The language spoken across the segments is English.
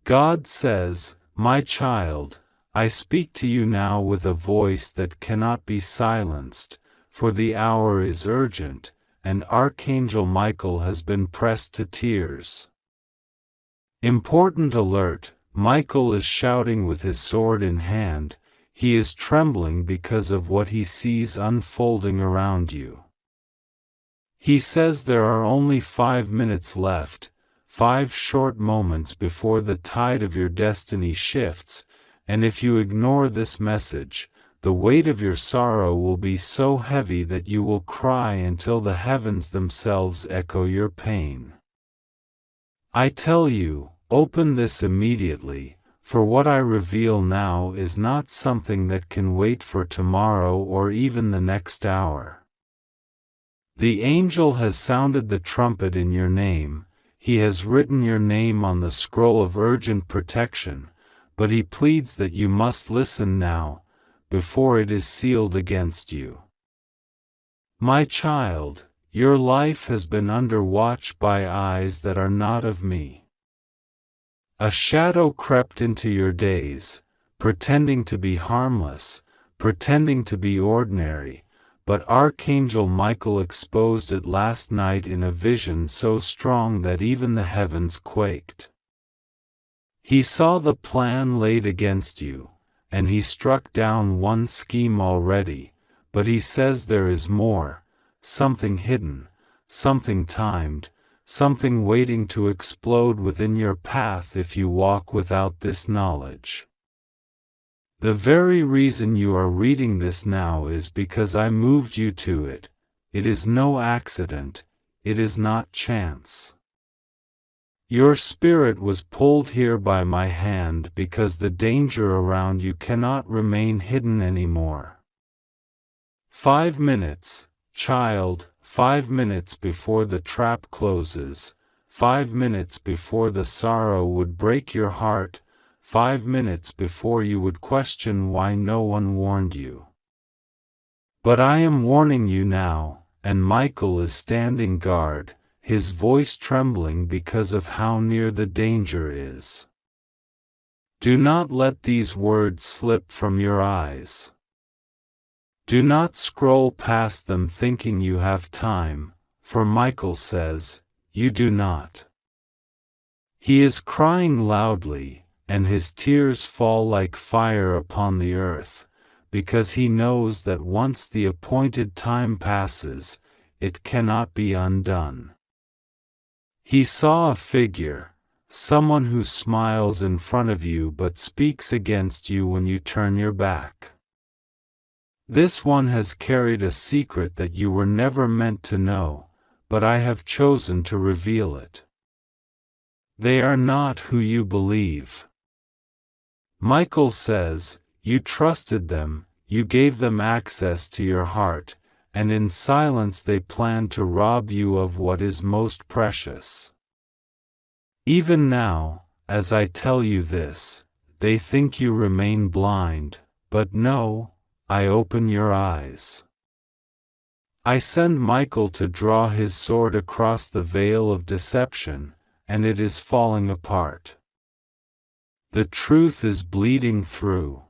God says, "My child, I speak to you now with a voice that cannot be silenced, for the hour is urgent, and Archangel Michael has been pressed to tears." Important alert, Michael is shouting with his sword in hand. He is trembling because of what he sees unfolding around you. He says there are only 5 minutes left, 5 short moments before the tide of your destiny shifts, and if you ignore this message, the weight of your sorrow will be so heavy that you will cry until the heavens themselves echo your pain. I tell you, open this immediately, for what I reveal now is not something that can wait for tomorrow or even the next hour. The angel has sounded the trumpet in your name, he has written your name on the scroll of urgent protection, but he pleads that you must listen now, before it is sealed against you. My child, your life has been under watch by eyes that are not of me. A shadow crept into your days, pretending to be harmless, pretending to be ordinary, but Archangel Michael exposed it last night in a vision so strong that even the heavens quaked. He saw the plan laid against you, and he struck down one scheme already, but he says there is more, something hidden, something timed, something waiting to explode within your path if you walk without this knowledge. The very reason you are reading this now is because I moved you to it. It is no accident, it is not chance. Your spirit was pulled here by my hand because the danger around you cannot remain hidden anymore. 5 minutes, child, 5 minutes before the trap closes, 5 minutes before the sorrow would break your heart, 5 minutes before you would question why no one warned you. But I am warning you now, and Michael is standing guard, his voice trembling because of how near the danger is. Do not let these words slip from your eyes. Do not scroll past them thinking you have time, for Michael says, you do not. He is crying loudly, and his tears fall like fire upon the earth, because he knows that once the appointed time passes, it cannot be undone. He saw a figure, someone who smiles in front of you but speaks against you when you turn your back. This one has carried a secret that you were never meant to know, but I have chosen to reveal it. They are not who you believe. Michael says, you trusted them, you gave them access to your heart, and in silence they plan to rob you of what is most precious. Even now, as I tell you this, they think you remain blind, but no, I open your eyes. I send Michael to draw his sword across the veil of deception, and it is falling apart. The truth is bleeding through.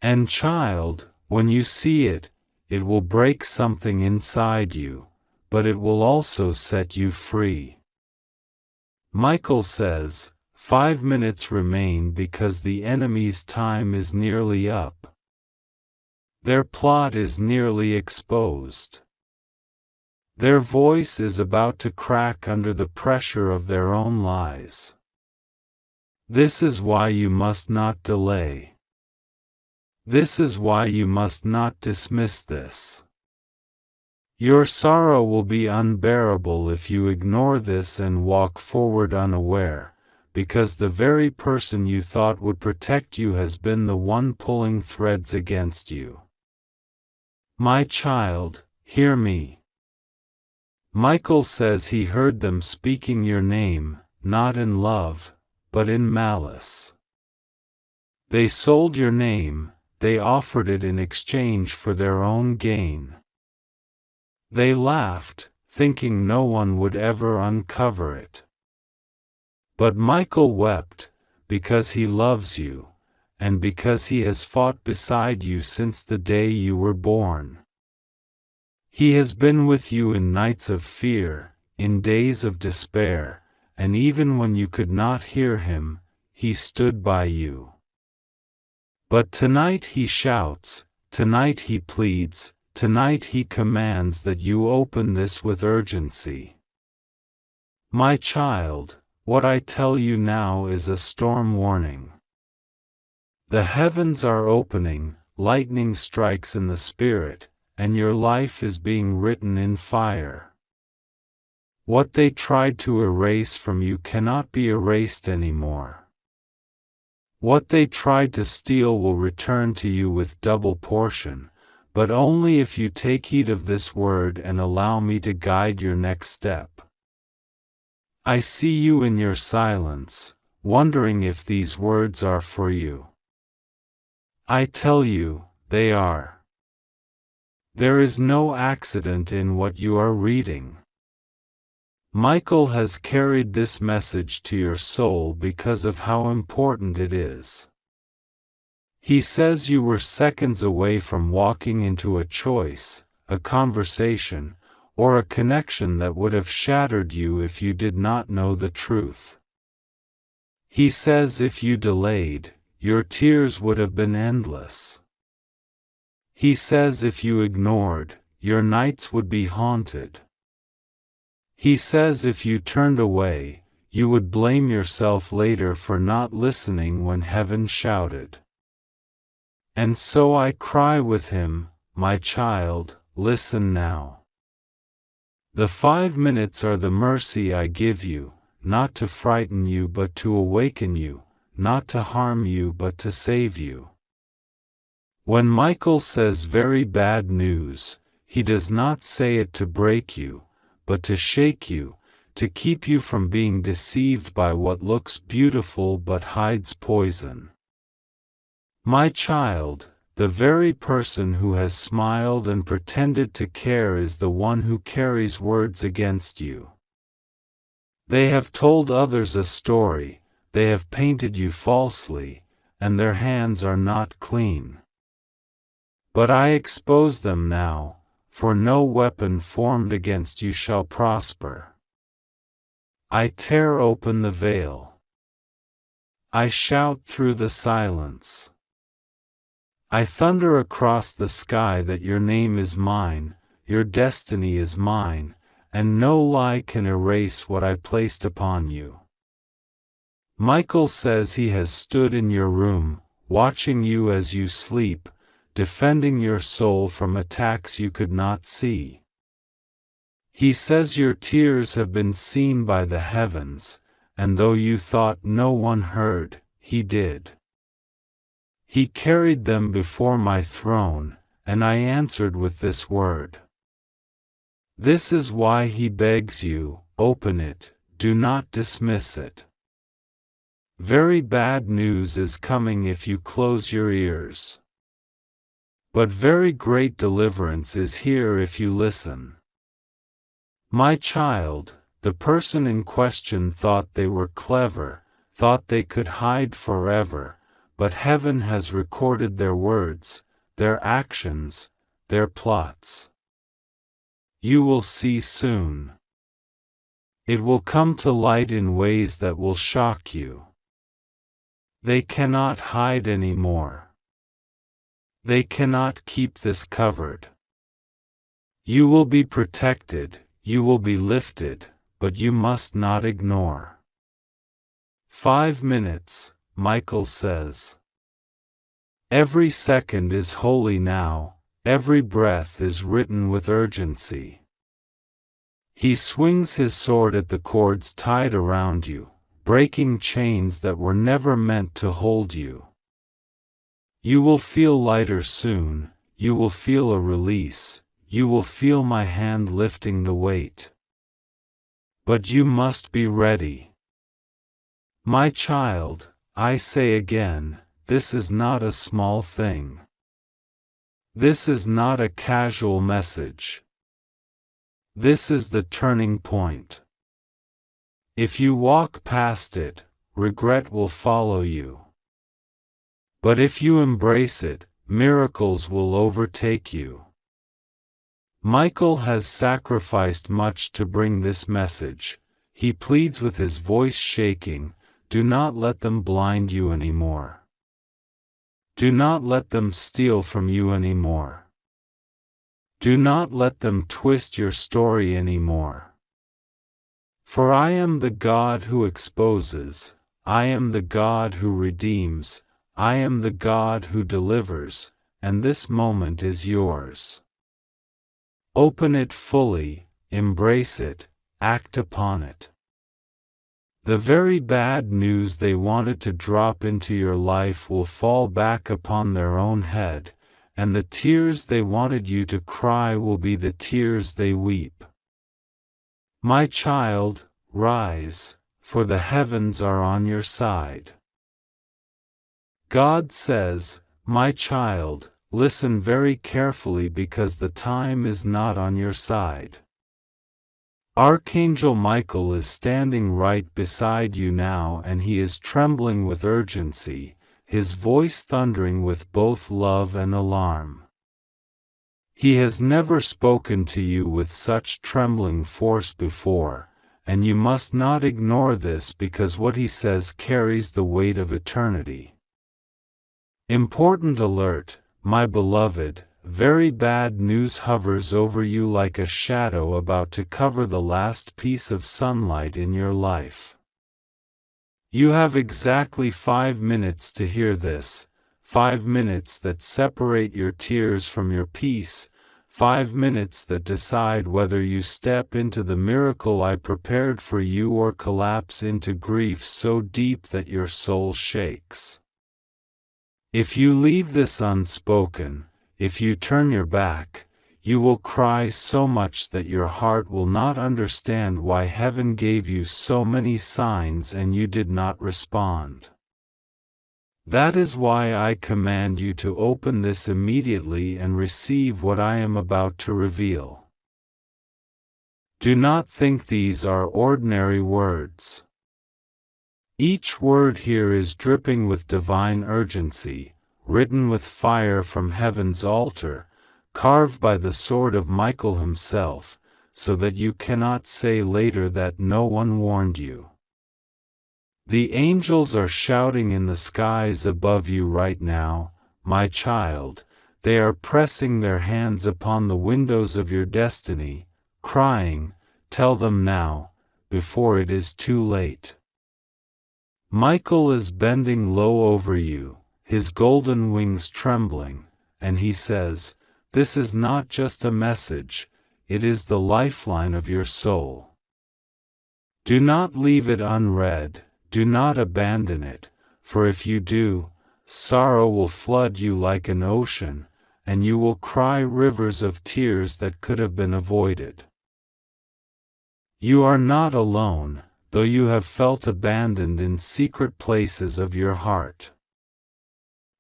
And child, when you see it, it will break something inside you, but it will also set you free. Michael says, 5 minutes remain because the enemy's time is nearly up. Their plot is nearly exposed. Their voice is about to crack under the pressure of their own lies. This is why you must not delay. This is why you must not dismiss this. Your sorrow will be unbearable if you ignore this and walk forward unaware, because the very person you thought would protect you has been the one pulling threads against you. My child, hear me. Michael says he heard them speaking your name, not in love, but in malice. They sold your name, they offered it in exchange for their own gain. They laughed, thinking no one would ever uncover it. But Michael wept, because he loves you, and because he has fought beside you since the day you were born. He has been with you in nights of fear, in days of despair, and even when you could not hear him, he stood by you. But tonight he shouts, tonight he pleads, tonight he commands that you open this with urgency. My child, what I tell you now is a storm warning. The heavens are opening, lightning strikes in the spirit, and your life is being written in fire. What they tried to erase from you cannot be erased anymore. What they tried to steal will return to you with double portion, but only if you take heed of this word and allow me to guide your next step. I see you in your silence, wondering if these words are for you. I tell you, they are. There is no accident in what you are reading. Michael has carried this message to your soul because of how important it is. He says you were seconds away from walking into a choice, a conversation, or a connection that would have shattered you if you did not know the truth. He says if you delayed, your tears would have been endless. He says if you ignored, your nights would be haunted. He says if you turned away, you would blame yourself later for not listening when heaven shouted. And so I cry with him, my child, listen now. The 5 minutes are the mercy I give you, not to frighten you but to awaken you, not to harm you but to save you. When Michael says very bad news, he does not say it to break you, but to shake you, to keep you from being deceived by what looks beautiful but hides poison. My child, the very person who has smiled and pretended to care is the one who carries words against you. They have told others a story, they have painted you falsely, and their hands are not clean. But I expose them now, for no weapon formed against you shall prosper. I tear open the veil. I shout through the silence. I thunder across the sky that your name is mine, your destiny is mine, and no lie can erase what I placed upon you. Michael says he has stood in your room, watching you as you sleep, defending your soul from attacks you could not see. He says your tears have been seen by the heavens, and though you thought no one heard, he did. He carried them before my throne, and I answered with this word. This is why he begs you, open it, do not dismiss it. Very bad news is coming if you close your ears. But very great deliverance is here if you listen. My child, the person in question thought they were clever, thought they could hide forever, but heaven has recorded their words, their actions, their plots. You will see soon. It will come to light in ways that will shock you. They cannot hide anymore. They cannot keep this covered. You will be protected, you will be lifted, but you must not ignore. 5 minutes, Michael says. Every second is holy now, every breath is written with urgency. He swings his sword at the cords tied around you, breaking chains that were never meant to hold you. You will feel lighter soon, you will feel a release, you will feel my hand lifting the weight. But you must be ready. My child, I say again, this is not a small thing. This is not a casual message. This is the turning point. If you walk past it, regret will follow you. But if you embrace it, miracles will overtake you. Michael has sacrificed much to bring this message. He pleads with his voice shaking, do not let them blind you anymore. Do not let them steal from you anymore. Do not let them twist your story anymore. For I am the God who exposes, I am the God who redeems, I am the God who delivers, and this moment is yours. Open it fully, embrace it, act upon it. The very bad news they wanted to drop into your life will fall back upon their own head, and the tears they wanted you to cry will be the tears they weep. My child, rise, for the heavens are on your side. God says, my child, listen very carefully because the time is not on your side. Archangel Michael is standing right beside you now and he is trembling with urgency, his voice thundering with both love and alarm. He has never spoken to you with such trembling force before, and you must not ignore this because what he says carries the weight of eternity. Important alert, my beloved, very bad news hovers over you like a shadow about to cover the last piece of sunlight in your life. You have exactly 5 minutes to hear this, 5 minutes that separate your tears from your peace, 5 minutes that decide whether you step into the miracle I prepared for you or collapse into grief so deep that your soul shakes. If you leave this unspoken, if you turn your back, you will cry so much that your heart will not understand why heaven gave you so many signs and you did not respond. That is why I command you to open this immediately and receive what I am about to reveal. Do not think these are ordinary words. Each word here is dripping with divine urgency, written with fire from heaven's altar, carved by the sword of Michael himself, so that you cannot say later that no one warned you. The angels are shouting in the skies above you right now, my child, they are pressing their hands upon the windows of your destiny, crying, tell them now, before it is too late. Michael is bending low over you, his golden wings trembling, and he says, this is not just a message, it is the lifeline of your soul. Do not leave it unread, do not abandon it, for if you do, sorrow will flood you like an ocean, and you will cry rivers of tears that could have been avoided. You are not alone, though you have felt abandoned in secret places of your heart.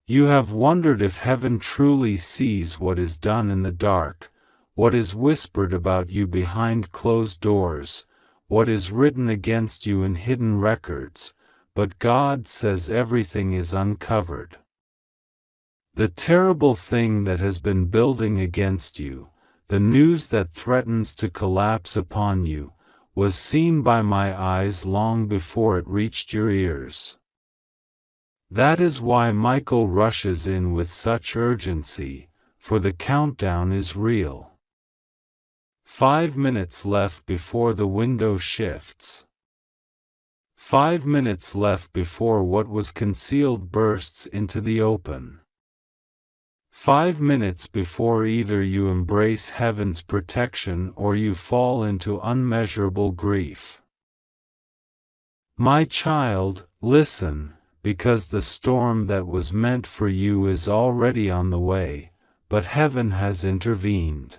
You have wondered if heaven truly sees what is done in the dark, what is whispered about you behind closed doors, what is written against you in hidden records, but God says everything is uncovered. The terrible thing that has been building against you, the news that threatens to collapse upon you, was seen by my eyes long before it reached your ears. That is why Michael rushes in with such urgency, for the countdown is real. 5 minutes left before the window shifts. 5 minutes left before what was concealed bursts into the open. 5 minutes before either you embrace heaven's protection or you fall into unmeasurable grief. My child, listen, because the storm that was meant for you is already on the way, but heaven has intervened.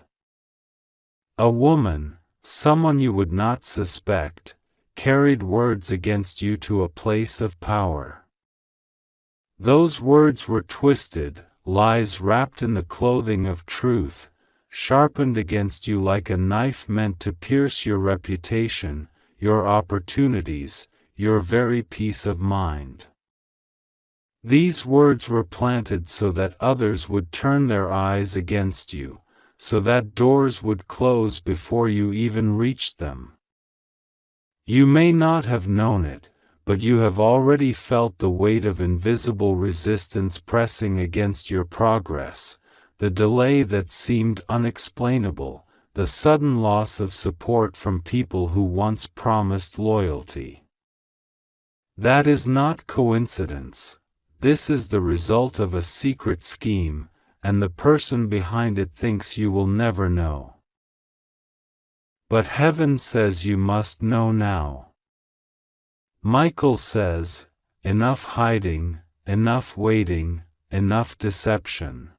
A woman, someone you would not suspect, carried words against you to a place of power. Those words were twisted, lies wrapped in the clothing of truth, sharpened against you like a knife meant to pierce your reputation, your opportunities, your very peace of mind. These words were planted so that others would turn their eyes against you, so that doors would close before you even reached them. You may not have known it, but you have already felt the weight of invisible resistance pressing against your progress, the delay that seemed unexplainable, the sudden loss of support from people who once promised loyalty. That is not coincidence. This is the result of a secret scheme, and the person behind it thinks you will never know. But heaven says you must know now. Michael says, enough hiding, enough waiting, enough deception.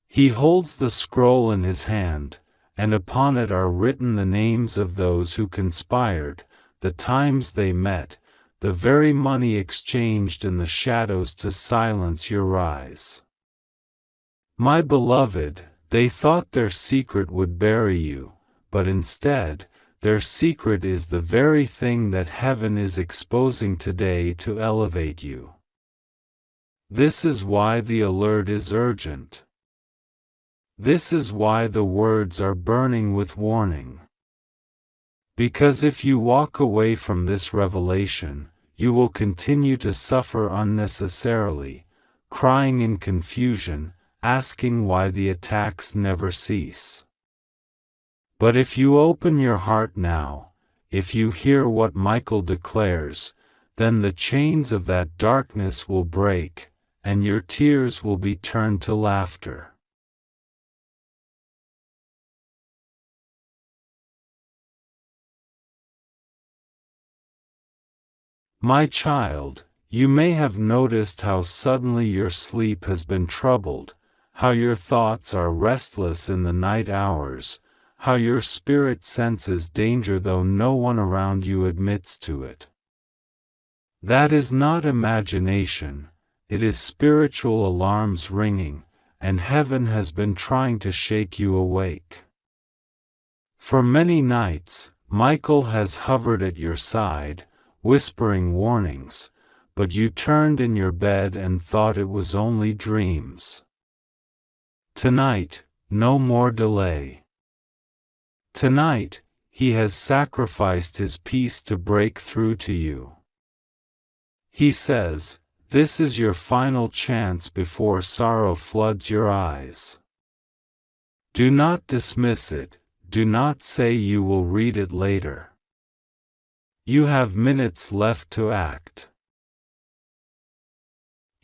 He holds the scroll in his hand, and upon it are written the names of those who conspired, the times they met, the very money exchanged in the shadows to silence your rise. My beloved, they thought their secret would bury you, but instead, their secret is the very thing that heaven is exposing today to elevate you. This is why the alert is urgent. This is why the words are burning with warning. Because if you walk away from this revelation, you will continue to suffer unnecessarily, crying in confusion, asking why the attacks never cease. But if you open your heart now, if you hear what Michael declares, then the chains of that darkness will break, and your tears will be turned to laughter. My child, you may have noticed how suddenly your sleep has been troubled, how your thoughts are restless in the night hours, how your spirit senses danger though no one around you admits to it. That is not imagination, it is spiritual alarms ringing, and heaven has been trying to shake you awake. For many nights, Michael has hovered at your side, whispering warnings, but you turned in your bed and thought it was only dreams. Tonight, no more delay. Tonight, he has sacrificed his peace to break through to you. He says, this is your final chance before sorrow floods your eyes. Do not dismiss it, do not say you will read it later. You have minutes left to act.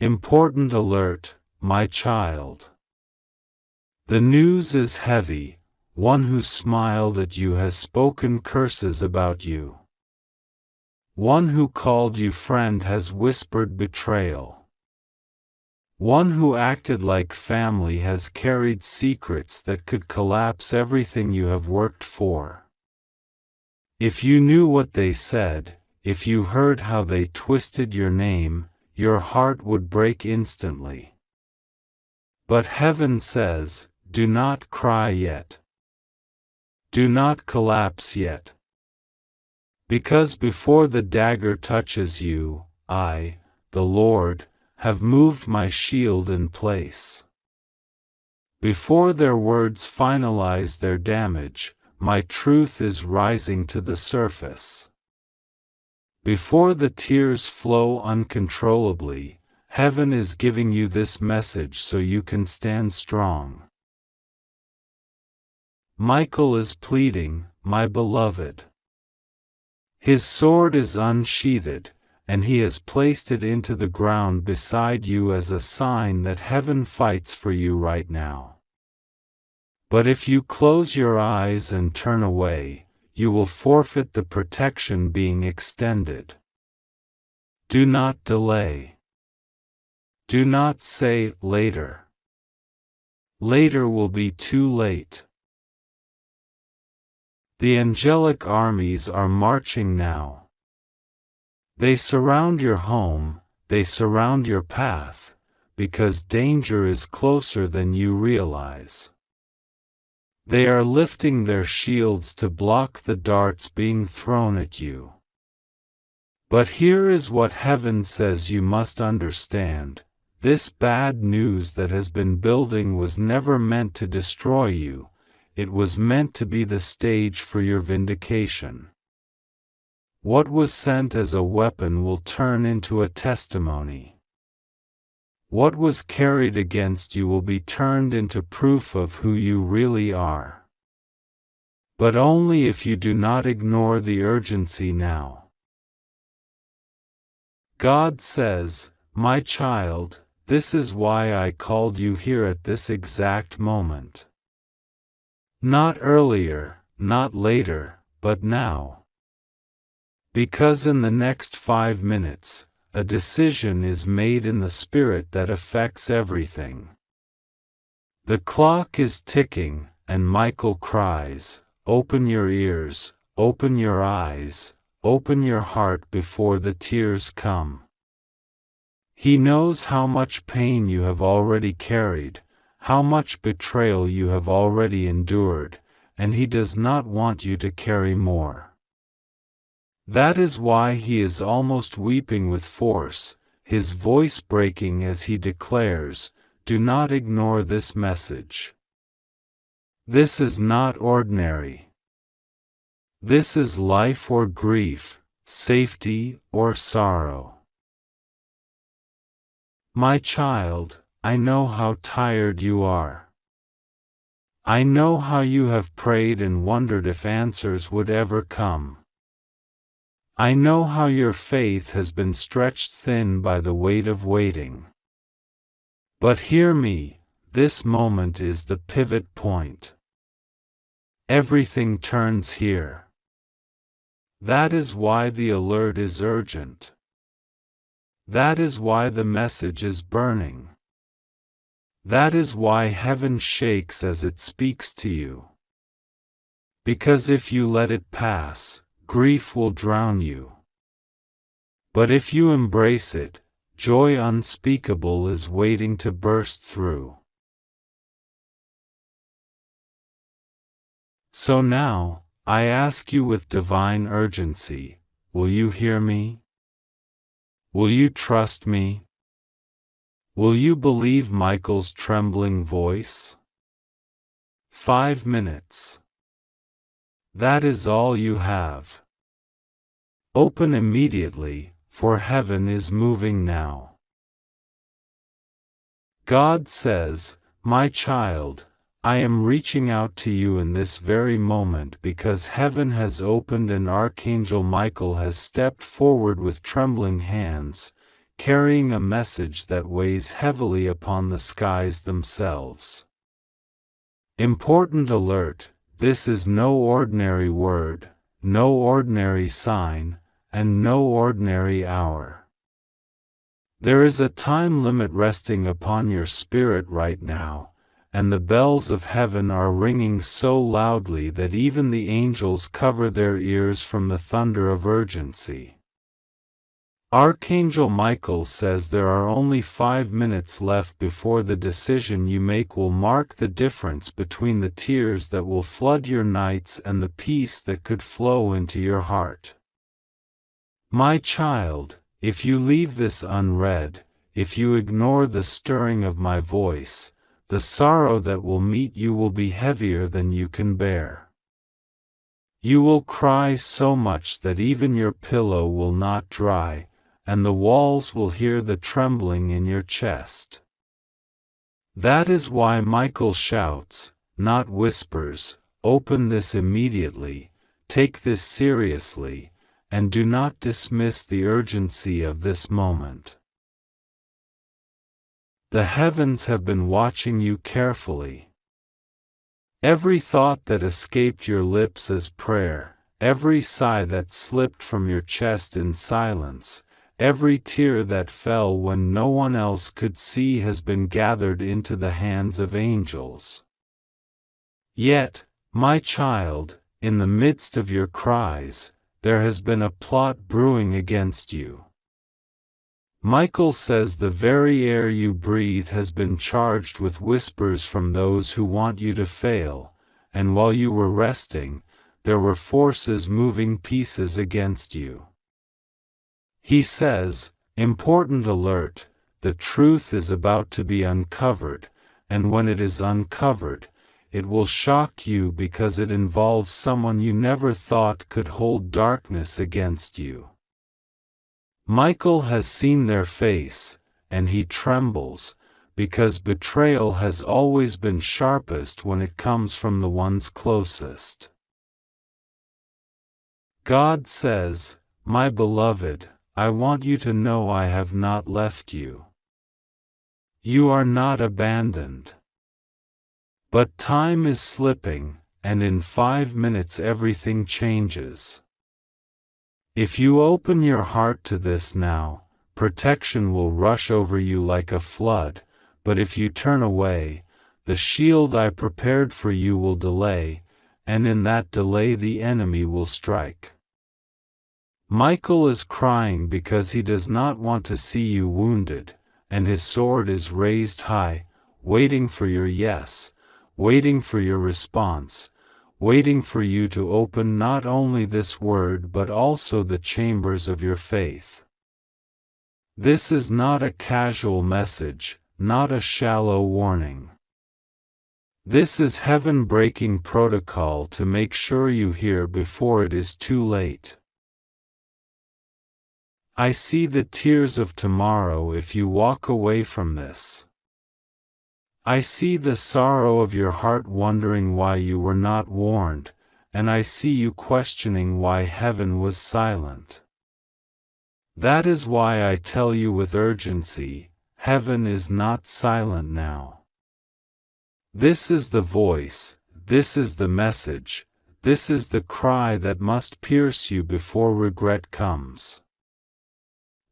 Important alert, my child. The news is heavy, one who smiled at you has spoken curses about you. One who called you friend has whispered betrayal. One who acted like family has carried secrets that could collapse everything you have worked for. If you knew what they said, if you heard how they twisted your name, your heart would break instantly. But heaven says, do not cry yet. Do not collapse yet. Because before the dagger touches you, I, the Lord, have moved my shield in place. Before their words finalize their damage, my truth is rising to the surface. Before the tears flow uncontrollably, heaven is giving you this message so you can stand strong. Michael is pleading, my beloved. His sword is unsheathed, and he has placed it into the ground beside you as a sign that heaven fights for you right now. But if you close your eyes and turn away, you will forfeit the protection being extended. Do not delay. Do not say later. Later will be too late. The angelic armies are marching now. They surround your home, they surround your path, because danger is closer than you realize. They are lifting their shields to block the darts being thrown at you. But here is what heaven says you must understand. This bad news that has been building was never meant to destroy you. It was meant to be the stage for your vindication. What was sent as a weapon will turn into a testimony. What was carried against you will be turned into proof of who you really are. But only if you do not ignore the urgency now. God says, "My child, this is why I called you here at this exact moment. Not earlier, not later, but now. Because in the next 5 minutes, a decision is made in the spirit that affects everything. The clock is ticking, and Michael cries, 'Open your ears, open your eyes, open your heart before the tears come.' He knows how much pain you have already carried, how much betrayal you have already endured, and he does not want you to carry more. That is why he is almost weeping with force, his voice breaking as he declares, 'Do not ignore this message. This is not ordinary. This is life or grief, safety or sorrow. My child, I know how tired you are. I know how you have prayed and wondered if answers would ever come. I know how your faith has been stretched thin by the weight of waiting. But hear me, this moment is the pivot point. Everything turns here. That is why the alert is urgent. That is why the message is burning. That is why heaven shakes as it speaks to you. Because if you let it pass, grief will drown you. But if you embrace it, joy unspeakable is waiting to burst through. So now, I ask you with divine urgency, will you hear me? Will you trust me? Will you believe Michael's trembling voice? 5 minutes. That is all you have. Open immediately, for heaven is moving now. God says, "My child, I am reaching out to you in this very moment because heaven has opened and Archangel Michael has stepped forward with trembling hands, carrying a message that weighs heavily upon the skies themselves. Important alert, this is no ordinary word, no ordinary sign, and no ordinary hour. There is a time limit resting upon your spirit right now, and the bells of heaven are ringing so loudly that even the angels cover their ears from the thunder of urgency. Archangel Michael says there are only 5 minutes left before the decision you make will mark the difference between the tears that will flood your nights and the peace that could flow into your heart. My child, if you leave this unread, if you ignore the stirring of my voice, the sorrow that will meet you will be heavier than you can bear. You will cry so much that even your pillow will not dry, and the walls will hear the trembling in your chest. That is why Michael shouts, not whispers, "Open this immediately, take this seriously, and do not dismiss the urgency of this moment." The heavens have been watching you carefully. Every thought that escaped your lips as prayer, every sigh that slipped from your chest in silence, every tear that fell when no one else could see has been gathered into the hands of angels. Yet, my child, in the midst of your cries, there has been a plot brewing against you. Michael says the very air you breathe has been charged with whispers from those who want you to fail, and while you were resting, there were forces moving pieces against you. He says, important alert, the truth is about to be uncovered, and when it is uncovered, it will shock you because it involves someone you never thought could hold darkness against you. Michael has seen their face, and he trembles, because betrayal has always been sharpest when it comes from the ones closest. God says, my beloved, I want you to know I have not left you. You are not abandoned. But time is slipping, and in 5 minutes everything changes. If you open your heart to this now, protection will rush over you like a flood, but if you turn away, the shield I prepared for you will delay, and in that delay the enemy will strike. Michael is crying because he does not want to see you wounded, and his sword is raised high, waiting for your yes, waiting for your response, waiting for you to open not only this word but also the chambers of your faith. This is not a casual message, not a shallow warning. This is heaven-breaking protocol to make sure you hear before it is too late. I see the tears of tomorrow if you walk away from this. I see the sorrow of your heart wondering why you were not warned, and I see you questioning why heaven was silent. That is why I tell you with urgency, heaven is not silent now. This is the voice, this is the message, this is the cry that must pierce you before regret comes.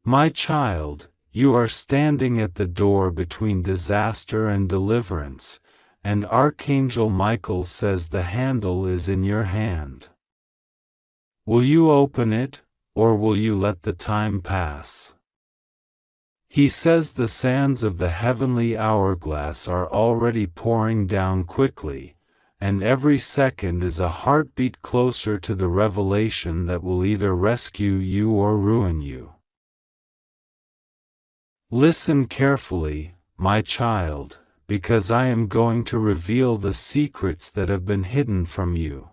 My child, you are standing at the door between disaster and deliverance, and Archangel Michael says the handle is in your hand. Will you open it, or will you let the time pass? He says the sands of the heavenly hourglass are already pouring down quickly, and every second is a heartbeat closer to the revelation that will either rescue you or ruin you. Listen carefully, my child, because I am going to reveal the secrets that have been hidden from you.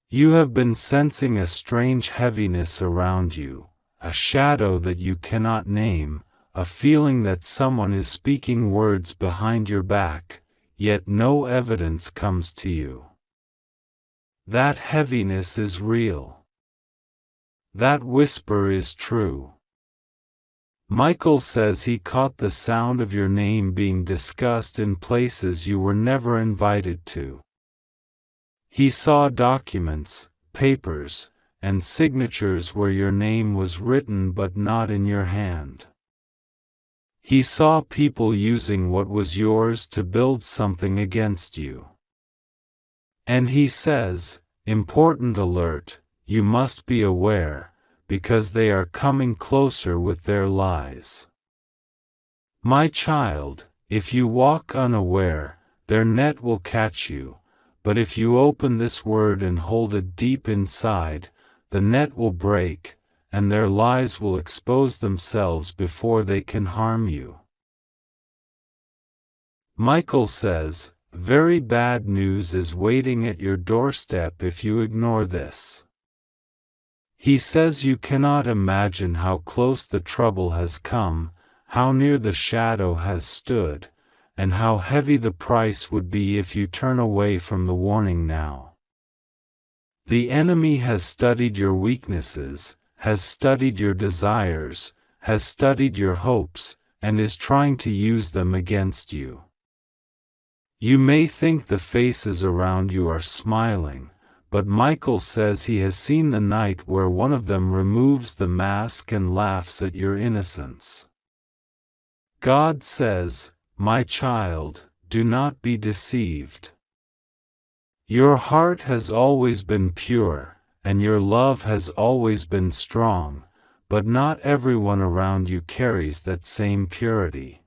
You have been sensing a strange heaviness around you, a shadow that you cannot name, a feeling that someone is speaking words behind your back, yet no evidence comes to you. That heaviness is real. That whisper is true. Michael says he caught the sound of your name being discussed in places you were never invited to. He saw documents, papers, and signatures where your name was written but not in your hand. He saw people using what was yours to build something against you. And he says, important alert, you must be aware, because they are coming closer with their lies. My child, if you walk unaware, their net will catch you, but if you open this word and hold it deep inside, the net will break, and their lies will expose themselves before they can harm you. Michael says, very bad news is waiting at your doorstep if you ignore this. He says you cannot imagine how close the trouble has come, how near the shadow has stood, and how heavy the price would be if you turn away from the warning now. The enemy has studied your weaknesses, has studied your desires, has studied your hopes, and is trying to use them against you. You may think the faces around you are smiling, but Michael says he has seen the night where one of them removes the mask and laughs at your innocence. God says, my child, do not be deceived. Your heart has always been pure, and your love has always been strong, but not everyone around you carries that same purity.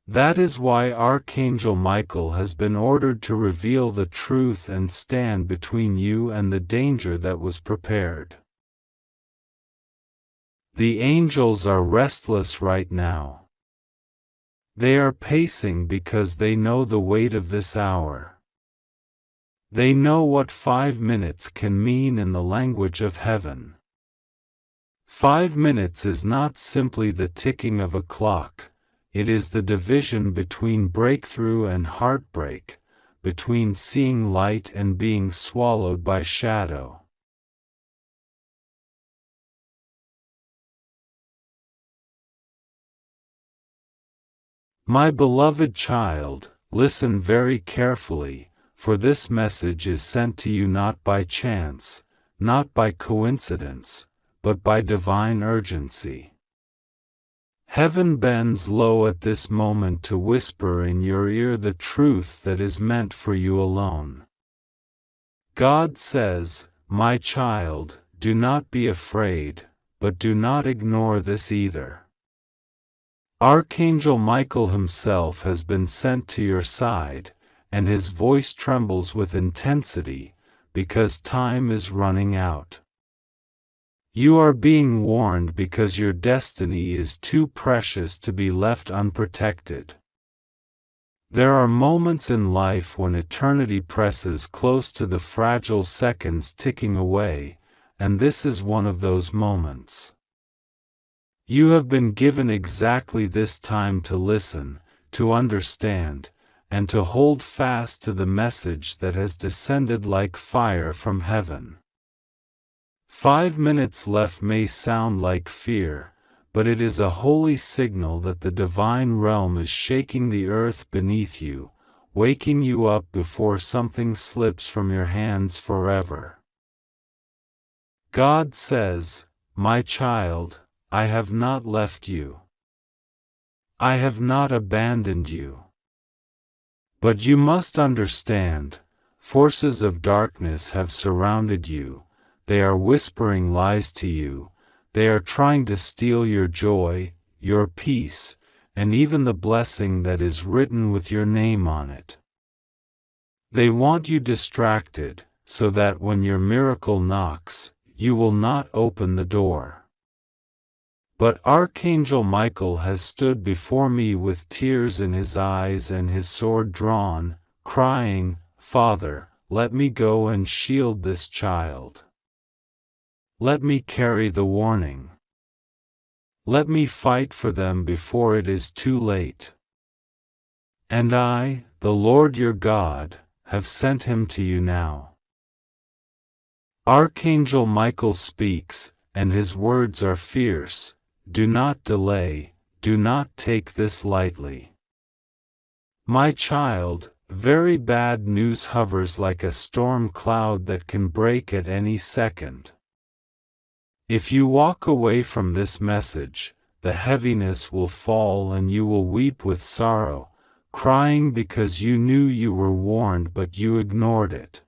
That is why Archangel Michael has been ordered to reveal the truth and stand between you and the danger that was prepared. The angels are restless right now. They are pacing because they know the weight of this hour. They know what 5 minutes can mean in the language of heaven. 5 minutes is not simply the ticking of a clock. It is the division between breakthrough and heartbreak, between seeing light and being swallowed by shadow. My beloved child, listen very carefully, for this message is sent to you not by chance, not by coincidence, but by divine urgency. Heaven bends low at this moment to whisper in your ear the truth that is meant for you alone. God says, my child, do not be afraid, but do not ignore this either. Archangel Michael himself has been sent to your side, and his voice trembles with intensity, because time is running out. You are being warned because your destiny is too precious to be left unprotected. There are moments in life when eternity presses close to the fragile seconds ticking away, and this is one of those moments. You have been given exactly this time to listen, to understand, and to hold fast to the message that has descended like fire from heaven. 5 minutes left may sound like fear, but it is a holy signal that the divine realm is shaking the earth beneath you, waking you up before something slips from your hands forever. God says, my child, I have not left you. I have not abandoned you. But you must understand, forces of darkness have surrounded you. They are whispering lies to you, they are trying to steal your joy, your peace, and even the blessing that is written with your name on it. They want you distracted, so that when your miracle knocks, you will not open the door. But Archangel Michael has stood before me with tears in his eyes and his sword drawn, crying, Father, let me go and shield this child. Let me carry the warning. Let me fight for them before it is too late. And I, the Lord your God, have sent him to you now. Archangel Michael speaks, and his words are fierce. Do not delay, do not take this lightly. My child, very bad news hovers like a storm cloud that can break at any second. If you walk away from this message, the heaviness will fall and you will weep with sorrow, crying because you knew you were warned but you ignored it.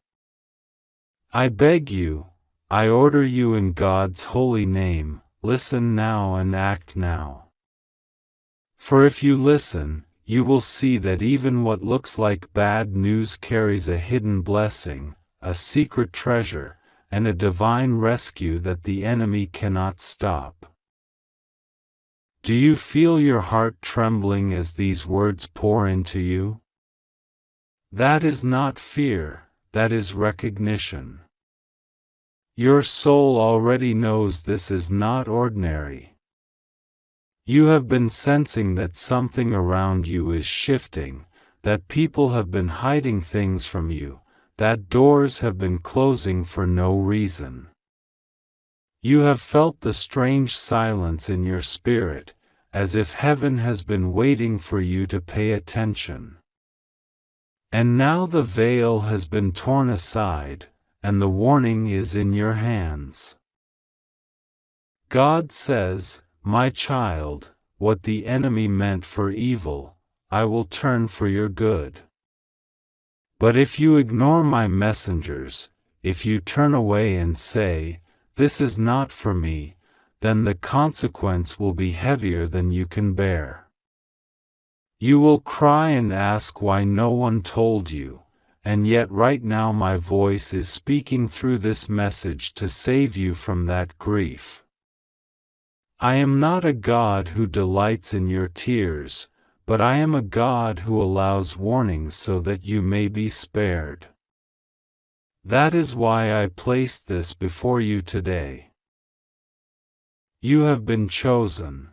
I beg you, I order you in God's holy name, listen now and act now. For if you listen, you will see that even what looks like bad news carries a hidden blessing, a secret treasure, and a divine rescue that the enemy cannot stop. Do you feel your heart trembling as these words pour into you? That is not fear, that is recognition. Your soul already knows this is not ordinary. You have been sensing that something around you is shifting, that people have been hiding things from you, that doors have been closing for no reason. You have felt the strange silence in your spirit, as if heaven has been waiting for you to pay attention. And now the veil has been torn aside, and the warning is in your hands. God says, my child, what the enemy meant for evil, I will turn for your good. But if you ignore my messengers, if you turn away and say, this is not for me, then the consequence will be heavier than you can bear. You will cry and ask why no one told you, and yet right now my voice is speaking through this message to save you from that grief. I am not a God who delights in your tears, but I am a God who allows warnings so that you may be spared. That is why I placed this before you today. You have been chosen.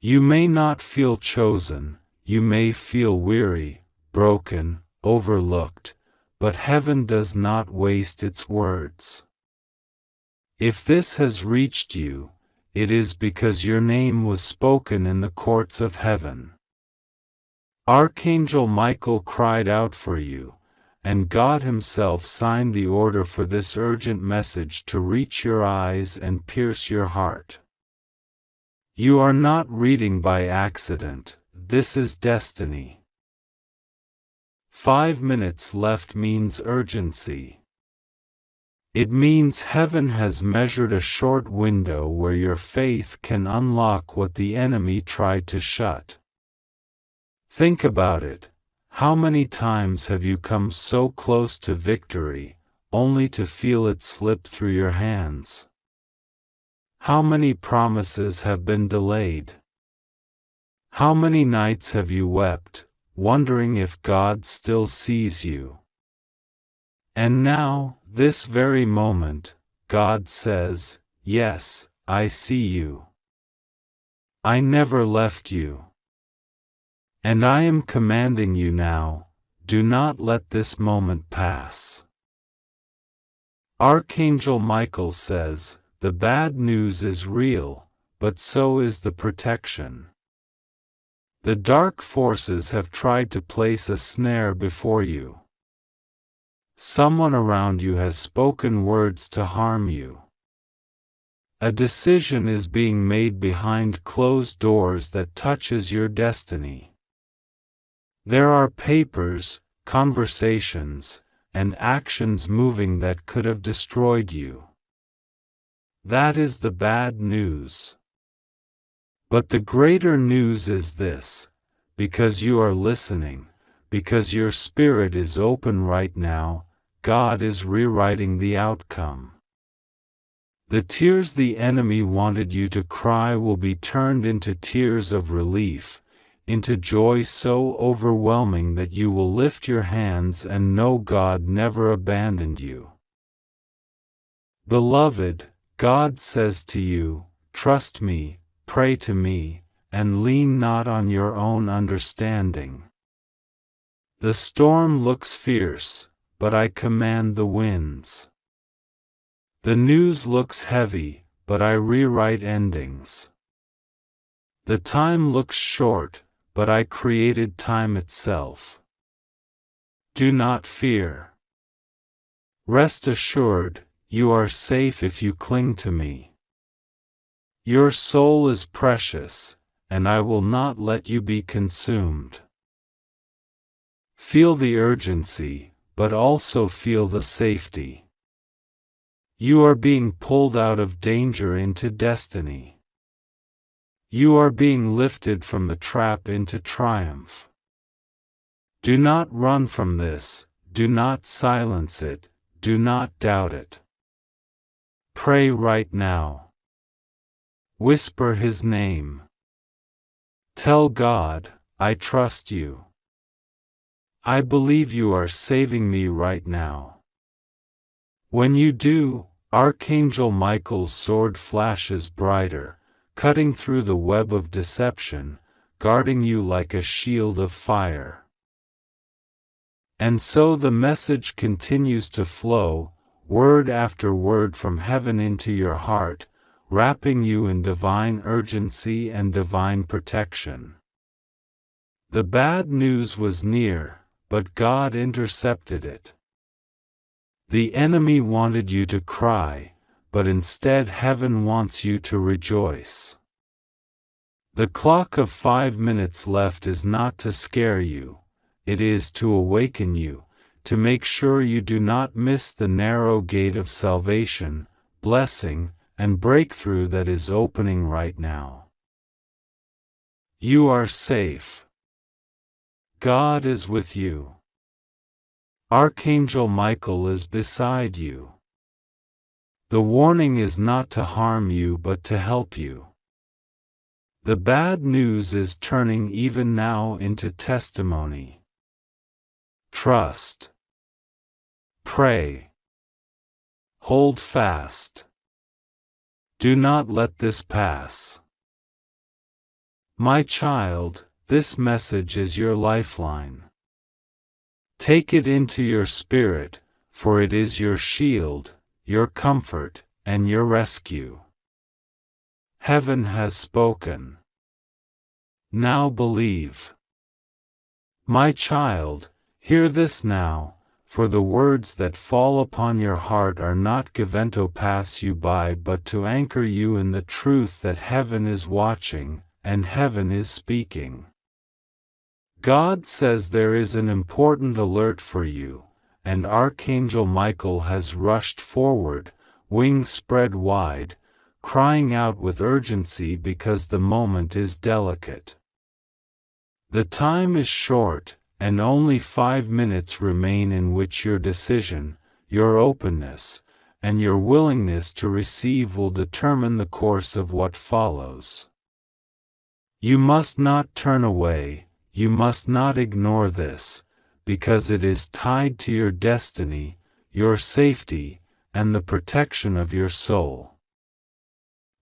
You may not feel chosen, you may feel weary, broken, overlooked, but heaven does not waste its words. If this has reached you, it is because your name was spoken in the courts of heaven. Archangel Michael cried out for you, and God Himself signed the order for this urgent message to reach your eyes and pierce your heart. You are not reading by accident, this is destiny. 5 minutes left means urgency. It means heaven has measured a short window where your faith can unlock what the enemy tried to shut. Think about it. How many times have you come so close to victory, only to feel it slip through your hands? How many promises have been delayed? How many nights have you wept, wondering if God still sees you? And now, this very moment, God says, "Yes, I see you. I never left you. And I am commanding you now, do not let this moment pass." Archangel Michael says, the bad news is real, but so is the protection. The dark forces have tried to place a snare before you. Someone around you has spoken words to harm you. A decision is being made behind closed doors that touches your destiny. There are papers, conversations, and actions moving that could have destroyed you. That is the bad news. But the greater news is this: because you are listening, because your spirit is open right now, God is rewriting the outcome. The tears the enemy wanted you to cry will be turned into tears of relief, into joy so overwhelming that you will lift your hands and know God never abandoned you. Beloved, God says to you, trust me, pray to me, and lean not on your own understanding. The storm looks fierce, but I command the winds. The news looks heavy, but I rewrite endings. The time looks short, but I created time itself. Do not fear. Rest assured, you are safe if you cling to me. Your soul is precious, and I will not let you be consumed. Feel the urgency, but also feel the safety. You are being pulled out of danger into destiny. You are being lifted from the trap into triumph. Do not run from this, do not silence it, do not doubt it. Pray right now. Whisper His name. Tell God, I trust you. I believe you are saving me right now. When you do, Archangel Michael's sword flashes brighter, cutting through the web of deception, guarding you like a shield of fire. And so the message continues to flow, word after word from heaven into your heart, wrapping you in divine urgency and divine protection. The bad news was near, but God intercepted it. The enemy wanted you to cry, but instead heaven wants you to rejoice. The clock of 5 minutes left is not to scare you, it is to awaken you, to make sure you do not miss the narrow gate of salvation, blessing, and breakthrough that is opening right now. You are safe. God is with you. Archangel Michael is beside you. The warning is not to harm you but to help you. The bad news is turning even now into testimony. Trust. Pray. Hold fast. Do not let this pass. My child, this message is your lifeline. Take it into your spirit, for it is your shield, your comfort, and your rescue. Heaven has spoken. Now believe. My child, hear this now, for the words that fall upon your heart are not given to pass you by but to anchor you in the truth that heaven is watching, and heaven is speaking. God says there is an important alert for you, and Archangel Michael has rushed forward, wings spread wide, crying out with urgency because the moment is delicate. The time is short, and only 5 minutes remain in which your decision, your openness, and your willingness to receive will determine the course of what follows. You must not turn away, you must not ignore this, because it is tied to your destiny, your safety, and the protection of your soul.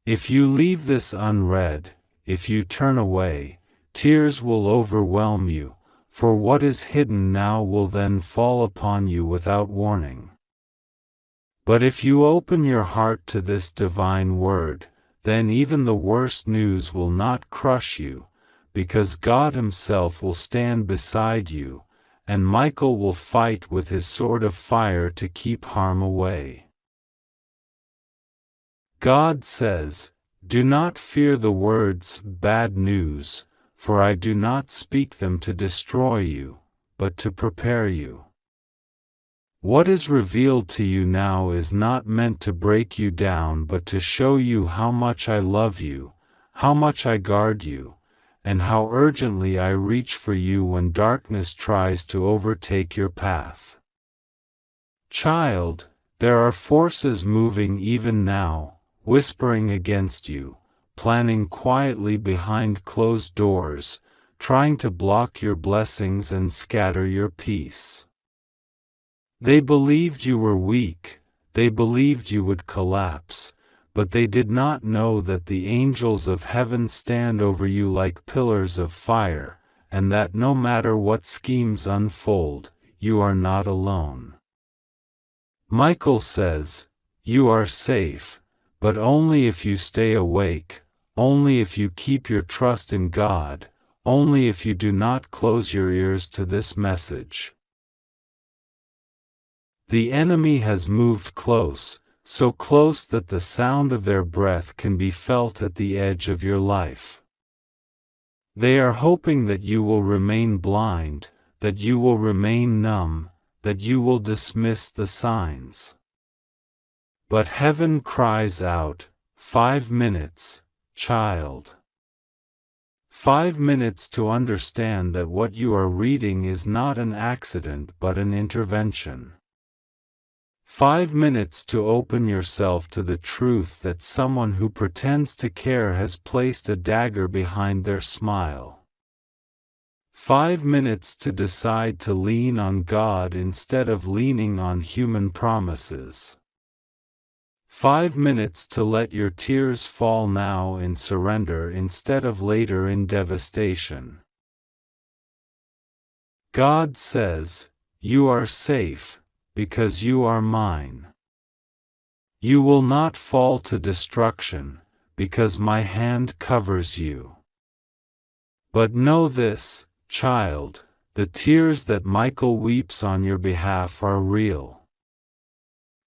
If you leave this unread, if you turn away, tears will overwhelm you, for what is hidden now will then fall upon you without warning. But if you open your heart to this divine word, then even the worst news will not crush you, because God Himself will stand beside you, and Michael will fight with his sword of fire to keep harm away. God says, "Do not fear the words, bad news, for I do not speak them to destroy you, but to prepare you." What is revealed to you now is not meant to break you down but to show you how much I love you, how much I guard you, and how urgently I reach for you when darkness tries to overtake your path. Child, there are forces moving even now, whispering against you, planning quietly behind closed doors, trying to block your blessings and scatter your peace. They believed you were weak, they believed you would collapse, but they did not know that the angels of heaven stand over you like pillars of fire, and that no matter what schemes unfold, you are not alone. Michael says, "You are safe, but only if you stay awake, only if you keep your trust in God, only if you do not close your ears to this message." The enemy has moved close, so close that the sound of their breath can be felt at the edge of your life. They are hoping that you will remain blind, that you will remain numb, that you will dismiss the signs. But heaven cries out, 5 minutes, child. 5 minutes to understand that what you are reading is not an accident but an intervention. 5 minutes to open yourself to the truth that someone who pretends to care has placed a dagger behind their smile. 5 minutes to decide to lean on God instead of leaning on human promises. 5 minutes to let your tears fall now in surrender instead of later in devastation. God says, "You are safe, because you are mine. You will not fall to destruction, because my hand covers you." But know this, child, the tears that Michael weeps on your behalf are real.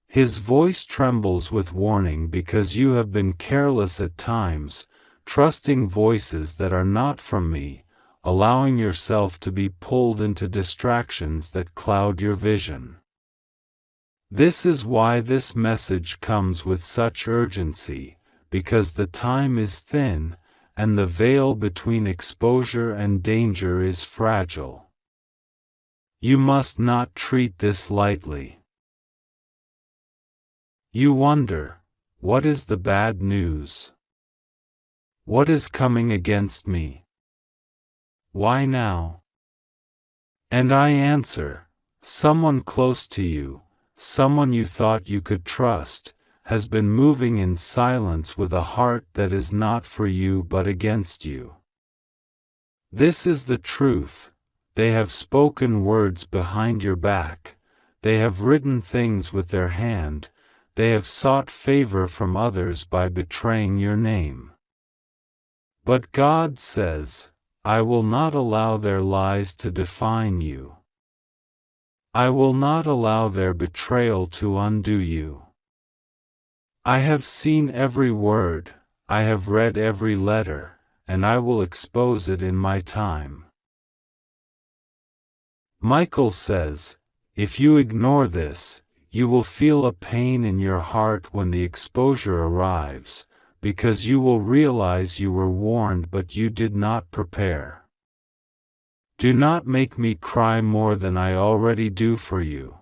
His voice trembles with warning because you have been careless at times, trusting voices that are not from me, allowing yourself to be pulled into distractions that cloud your vision. This is why this message comes with such urgency, because the time is thin, and the veil between exposure and danger is fragile. You must not treat this lightly. You wonder, what is the bad news? What is coming against me? Why now? And I answer, someone close to you, someone you thought you could trust, has been moving in silence with a heart that is not for you but against you. This is the truth. They have spoken words behind your back. They have written things with their hand. They have sought favor from others by betraying your name. But God says, I will not allow their lies to define you. I will not allow their betrayal to undo you. I have seen every word, I have read every letter, and I will expose it in my time. Michael says, if you ignore this, you will feel a pain in your heart when the exposure arrives, because you will realize you were warned but you did not prepare. Do not make me cry more than I already do for you.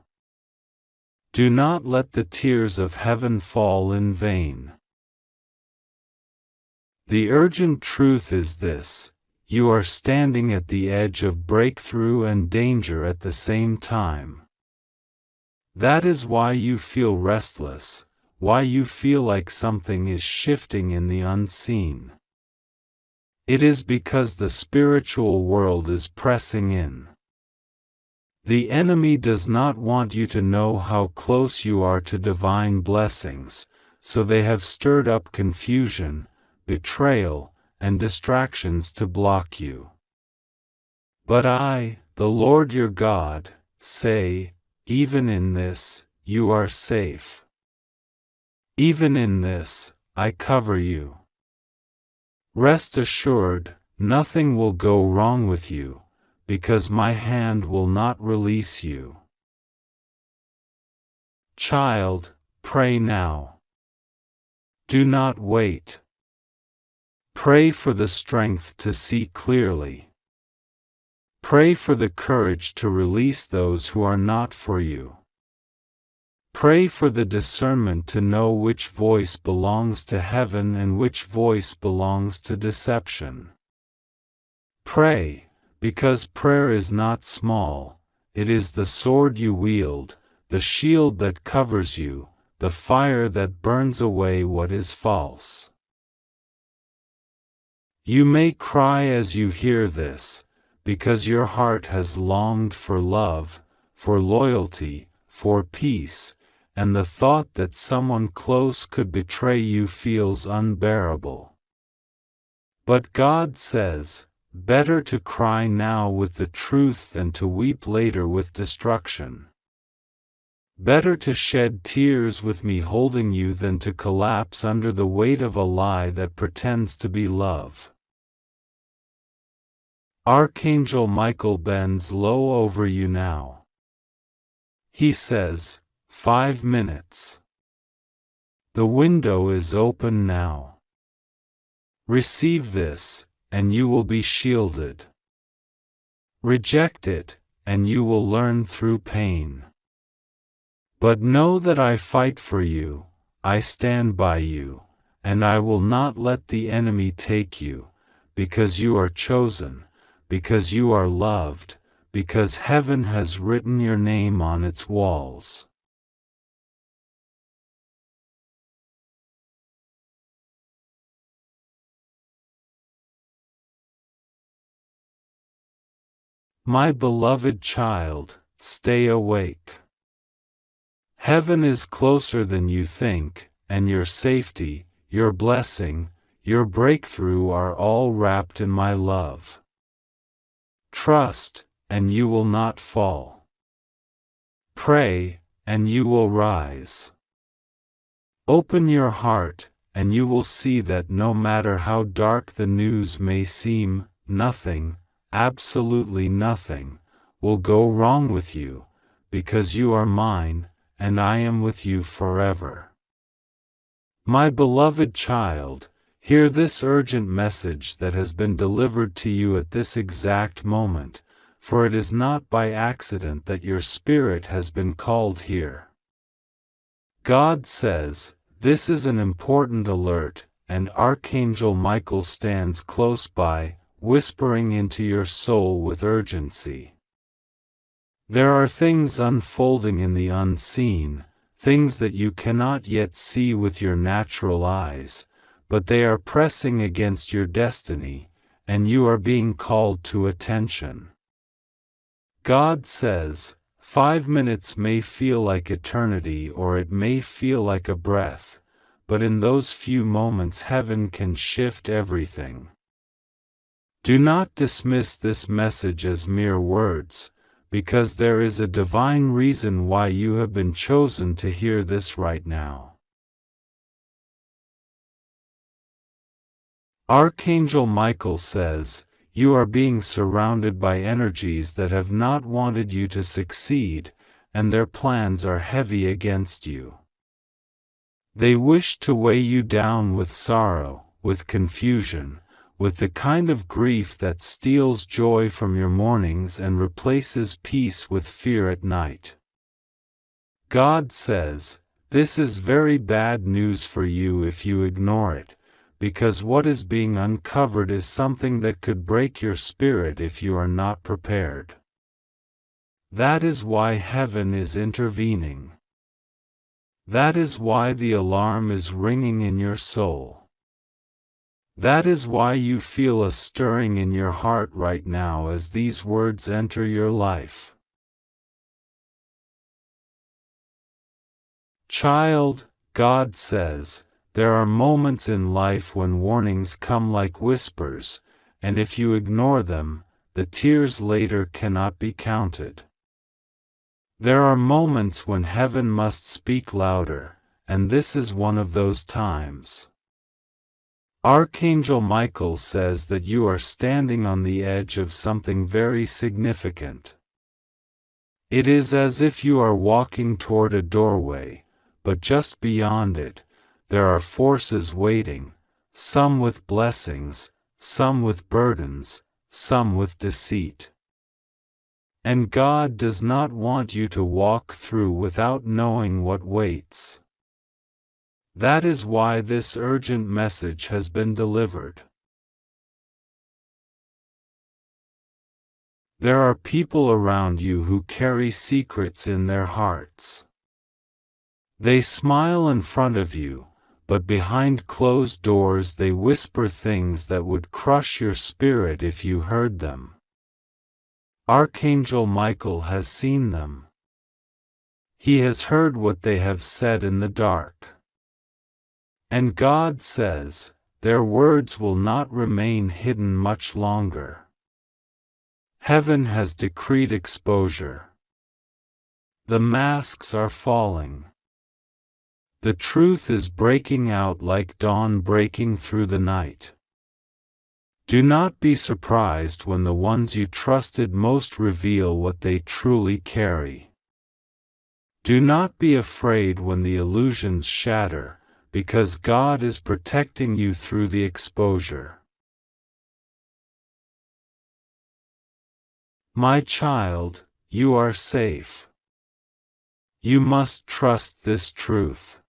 Do not let the tears of heaven fall in vain. The urgent truth is this: you are standing at the edge of breakthrough and danger at the same time. That is why you feel restless, why you feel like something is shifting in the unseen. It is because the spiritual world is pressing in. The enemy does not want you to know how close you are to divine blessings, so they have stirred up confusion, betrayal, and distractions to block you. But I, the Lord your God, say, even in this, you are safe. Even in this, I cover you. Rest assured, nothing will go wrong with you, because my hand will not release you. Child, pray now. Do not wait. Pray for the strength to see clearly. Pray for the courage to release those who are not for you. Pray for the discernment to know which voice belongs to heaven and which voice belongs to deception. Pray, because prayer is not small, it is the sword you wield, the shield that covers you, the fire that burns away what is false. You may cry as you hear this, because your heart has longed for love, for loyalty, for peace, and the thought that someone close could betray you feels unbearable. But God says, better to cry now with the truth than to weep later with destruction. Better to shed tears with me holding you than to collapse under the weight of a lie that pretends to be love. Archangel Michael bends low over you now. He says, 5 minutes. The window is open now. Receive this, and you will be shielded. Reject it, and you will learn through pain. But know that I fight for you, I stand by you, and I will not let the enemy take you, because you are chosen, because you are loved, because heaven has written your name on its walls. My beloved child, stay awake. Heaven is closer than you think, and your safety, your blessing, your breakthrough are all wrapped in my love. Trust, and you will not fall. Pray, and you will rise. Open your heart, and you will see that no matter how dark the news may seem, nothing, absolutely nothing, will go wrong with you, because you are mine, and I am with you forever. My beloved child, hear this urgent message that has been delivered to you at this exact moment, for it is not by accident that your spirit has been called here. God says, this is an important alert, and Archangel Michael stands close by, whispering into your soul with urgency. There are things unfolding in the unseen, things that you cannot yet see with your natural eyes, but they are pressing against your destiny, and you are being called to attention. God says, 5 minutes may feel like eternity or it may feel like a breath, but in those few moments heaven can shift everything. Do not dismiss this message as mere words, because there is a divine reason why you have been chosen to hear this right now. Archangel Michael says, you are being surrounded by energies that have not wanted you to succeed, and their plans are heavy against you. They wish to weigh you down with sorrow, with confusion, with the kind of grief that steals joy from your mornings and replaces peace with fear at night. God says, this is very bad news for you if you ignore it, because what is being uncovered is something that could break your spirit if you are not prepared. That is why heaven is intervening. That is why the alarm is ringing in your soul. That is why you feel a stirring in your heart right now as these words enter your life. Child, God says, there are moments in life when warnings come like whispers, and if you ignore them, the tears later cannot be counted. There are moments when heaven must speak louder, and this is one of those times. Archangel Michael says that you are standing on the edge of something very significant. It is as if you are walking toward a doorway, but just beyond it, there are forces waiting, some with blessings, some with burdens, some with deceit. And God does not want you to walk through without knowing what waits. That is why this urgent message has been delivered. There are people around you who carry secrets in their hearts. They smile in front of you, but behind closed doors they whisper things that would crush your spirit if you heard them. Archangel Michael has seen them. He has heard what they have said in the dark. And God says, their words will not remain hidden much longer. Heaven has decreed exposure. The masks are falling. The truth is breaking out like dawn breaking through the night. Do not be surprised when the ones you trusted most reveal what they truly carry. Do not be afraid when the illusions shatter, because God is protecting you through the exposure. My child, you are safe. You must trust this truth.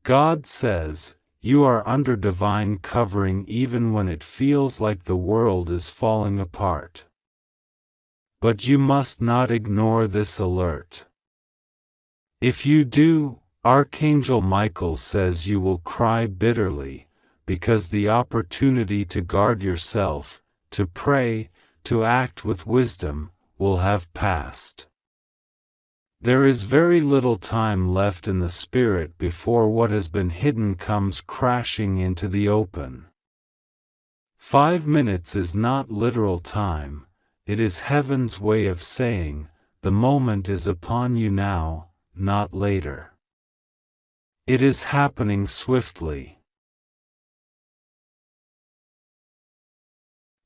God says, you are under divine covering even when it feels like the world is falling apart. But you must not ignore this alert. If you do, Archangel Michael says you will cry bitterly, because the opportunity to guard yourself, to pray, to act with wisdom, will have passed. There is very little time left in the spirit before what has been hidden comes crashing into the open. 5 minutes is not literal time, it is heaven's way of saying, the moment is upon you now, not later. It is happening swiftly.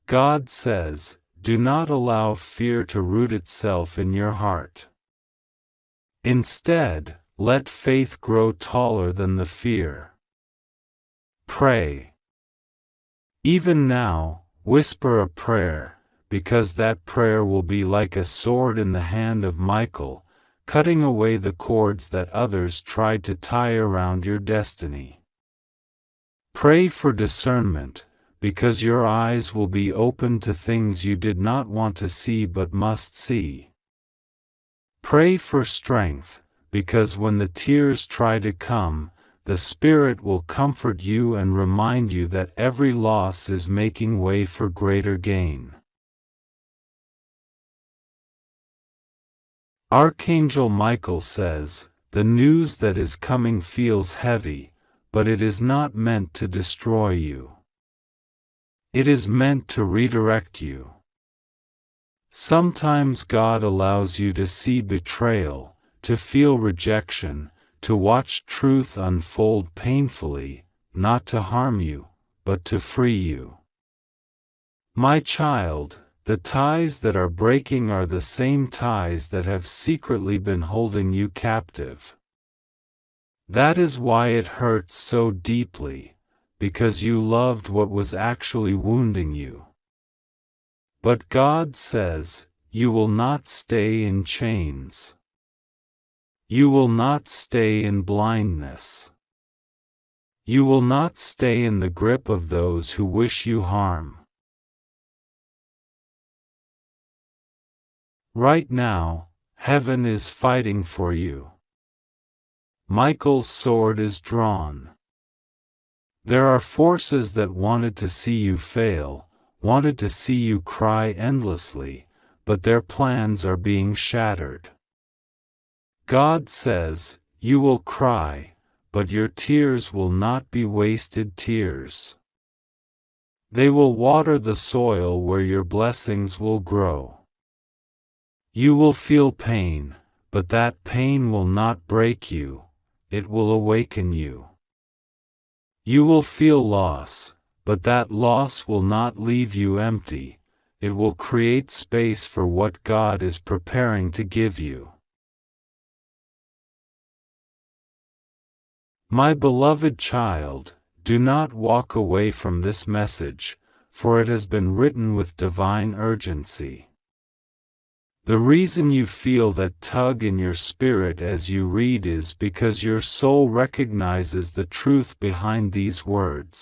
God says, do not allow fear to root itself in your heart. Instead, let faith grow taller than the fear. Pray. Even now, whisper a prayer, because that prayer will be like a sword in the hand of Michael, cutting away the cords that others tried to tie around your destiny. Pray for discernment, because your eyes will be opened to things you did not want to see but must see. Pray for strength, because when the tears try to come, the Spirit will comfort you and remind you that every loss is making way for greater gain. Archangel Michael says, "The news that is coming feels heavy, but it is not meant to destroy you. It is meant to redirect you." Sometimes God allows you to see betrayal, to feel rejection, to watch truth unfold painfully, not to harm you, but to free you. My child, the ties that are breaking are the same ties that have secretly been holding you captive. That is why it hurts so deeply, because you loved what was actually wounding you. But God says, you will not stay in chains. You will not stay in blindness. You will not stay in the grip of those who wish you harm. Right now, heaven is fighting for you. Michael's sword is drawn. There are forces that wanted to see you fail, wanted to see you cry endlessly, but their plans are being shattered. God says, you will cry, but your tears will not be wasted tears. They will water the soil where your blessings will grow. You will feel pain, but that pain will not break you, it will awaken you. You will feel loss, but that loss will not leave you empty, it will create space for what God is preparing to give you. My beloved child, do not walk away from this message, for it has been written with divine urgency. The reason you feel that tug in your spirit as you read is because your soul recognizes the truth behind these words.